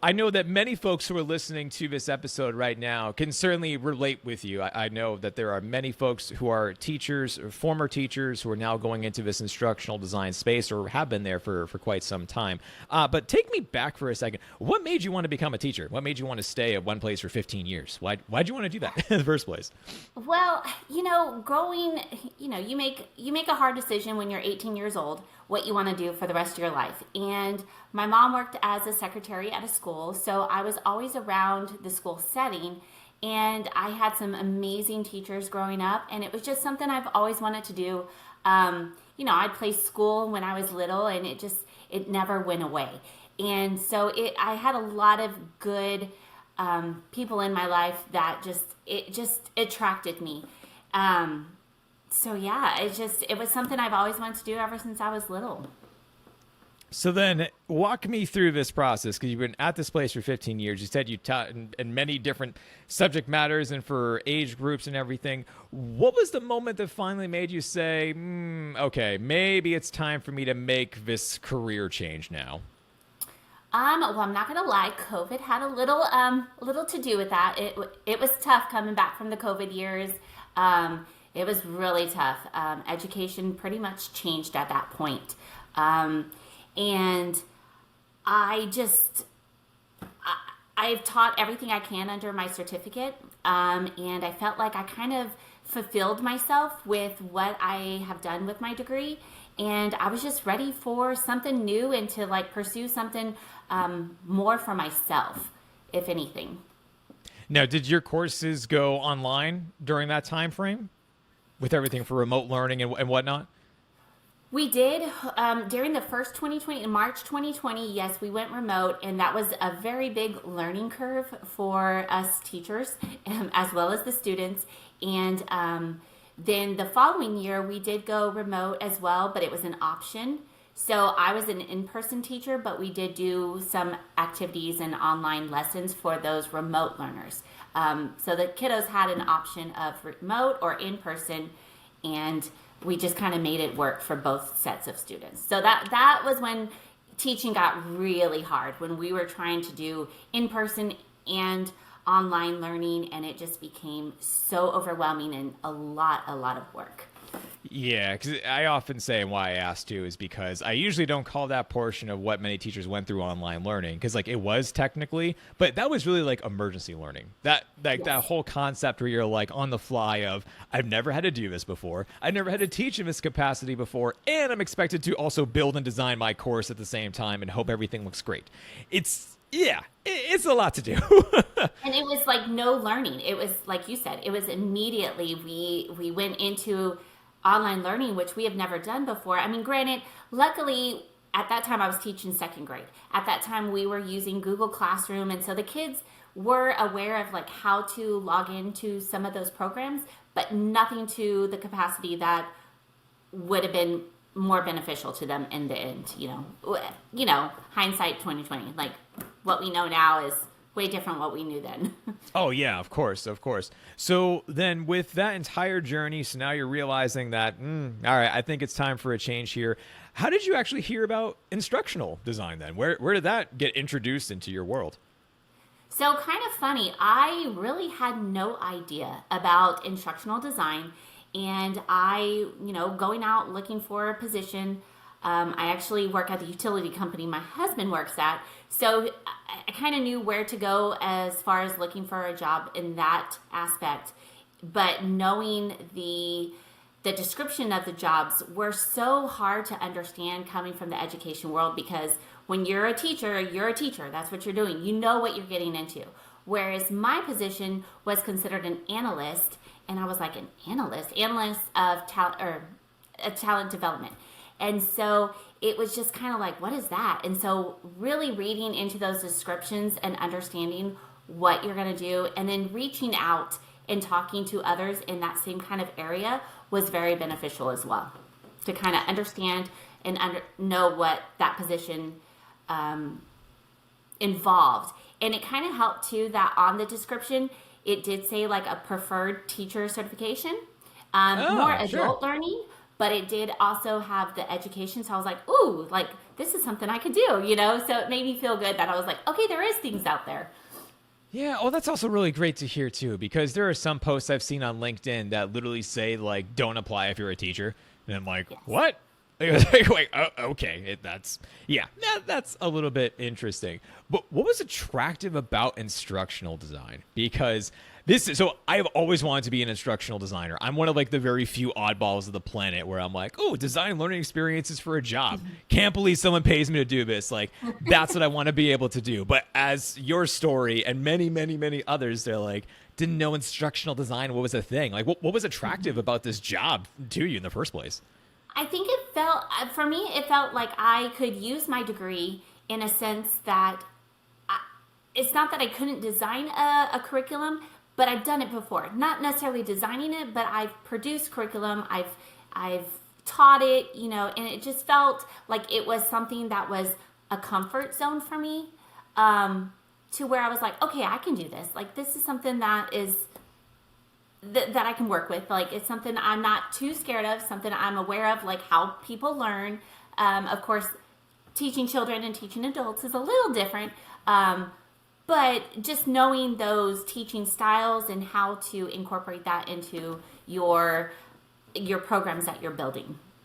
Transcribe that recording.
I know that many folks who are listening to this episode right now can certainly relate with you. I know that there are many folks who are teachers or former teachers who are now going into this instructional design space or have been there for quite some time. But take me back for a second. What made you want to become a teacher? What made you want to stay at one place for 15 years? Why'd you want to do that in the first place? Well, you make a hard decision when you're 18 years old what you want to do for the rest of your life. And my mom worked as a secretary at a school, so I was always around the school setting. And I had some amazing teachers growing up, and it was just something I've always wanted to do. I'd play school when I was little, and it never went away. And so I had a lot of good people in my life that just attracted me. So yeah, it was something I've always wanted to do ever since I was little. So then walk me through this process, because you've been at this place for 15 years. You said you taught in many different subject matters and for age groups and everything. What was the moment that finally made you say, okay, maybe it's time for me to make this career change now? Well, I'm not gonna lie. COVID had a little to do with that. It was tough coming back from the COVID years. It was really tough. Education pretty much changed at that point. And I've taught everything I can under my certificate. And I felt like I kind of fulfilled myself with what I have done with my degree. And I was just ready for something new and to pursue something more for myself, if anything. Now, did your courses go online during that time frame with everything for remote learning and whatnot? We did during the first 2020, in March 2020. Yes, we went remote, and that was a very big learning curve for us teachers as well as the students. And then the following year, we did go remote as well, but it was an option. So I was an in-person teacher, but we did do some activities and online lessons for those remote learners. So the kiddos had an option of remote or in-person, and we just kind of made it work for both sets of students. So that was when teaching got really hard, when we were trying to do in-person and online learning, and it just became so overwhelming and a lot of work. Yeah, because I often say, and why I asked too, is because I usually don't call that portion of what many teachers went through online learning, because it was technically, but that was really emergency learning. That Yes. that whole concept where you're on the fly of, I've never had to do this before, I've never had to teach in this capacity before, and I'm expected to also build and design my course at the same time and hope everything looks great. It's a lot to do. And it was no learning. It was like you said, it was immediately we went into online learning, which we have never done before. I mean, granted, luckily at that time I was teaching second grade. At that time we were using Google Classroom, and so the kids were aware of how to log into some of those programs, but nothing to the capacity that would have been more beneficial to them in the end. Hindsight 2020. What we know now is way different what we knew then. Oh, yeah, of course. So then with that entire journey, so now you're realizing that, all right, I think it's time for a change here. How did you actually hear about instructional design then? Where did that get introduced into your world? So kind of funny, I really had no idea about instructional design, and I, going out looking for a position. I actually work at the utility company my husband works at, so I kind of knew where to go as far as looking for a job in that aspect. But knowing the description of the jobs were so hard to understand coming from the education world, because when you're a teacher, that's what you're doing. You know what you're getting into. Whereas my position was considered an analyst, and I was like, an analyst of talent development. And so it was just kind of what is that? And so really reading into those descriptions and understanding what you're going to do, and then reaching out and talking to others in that same kind of area was very beneficial as well, to kind of understand and know what that position involved. And it kind of helped too that on the description, it did say a preferred teacher certification, more adult learning. but it did also have the education. So I was like, ooh, like this is something I could do, you know? So it made me feel good that I was like, okay, there is things out there. Yeah, well, that's also really great to hear too, because there are some posts I've seen on LinkedIn that literally say like, "Don't apply if you're a teacher," and I'm like, Yes. "What?" Like, oh, okay, that's a little bit interesting. But what was attractive about instructional design? Because I've always wanted to be an instructional designer. I'm one of like the very few oddballs of the planet where I'm like, oh, design learning experiences for a job. Can't believe someone pays me to do this. Like, that's what I want to be able to do. But as your story and many, many, many others, they're like, didn't know instructional design, what was a thing? Like, what was attractive about this job to you in the first place? I think it felt, for me, it felt like I could use my degree in a sense that it's not that I couldn't design a curriculum, but I've done it before. Not necessarily designing it, but I've produced curriculum. I've taught it, you know, and it just felt like it was something that was a comfort zone for me, to where I was like, okay, I can do this. Like, this is something that is that I can work with. Like, it's something I'm not too scared of, something I'm aware of, like how people learn. Of course, teaching children and teaching adults is a little different. But just knowing those teaching styles and how to incorporate that into your programs that you're building.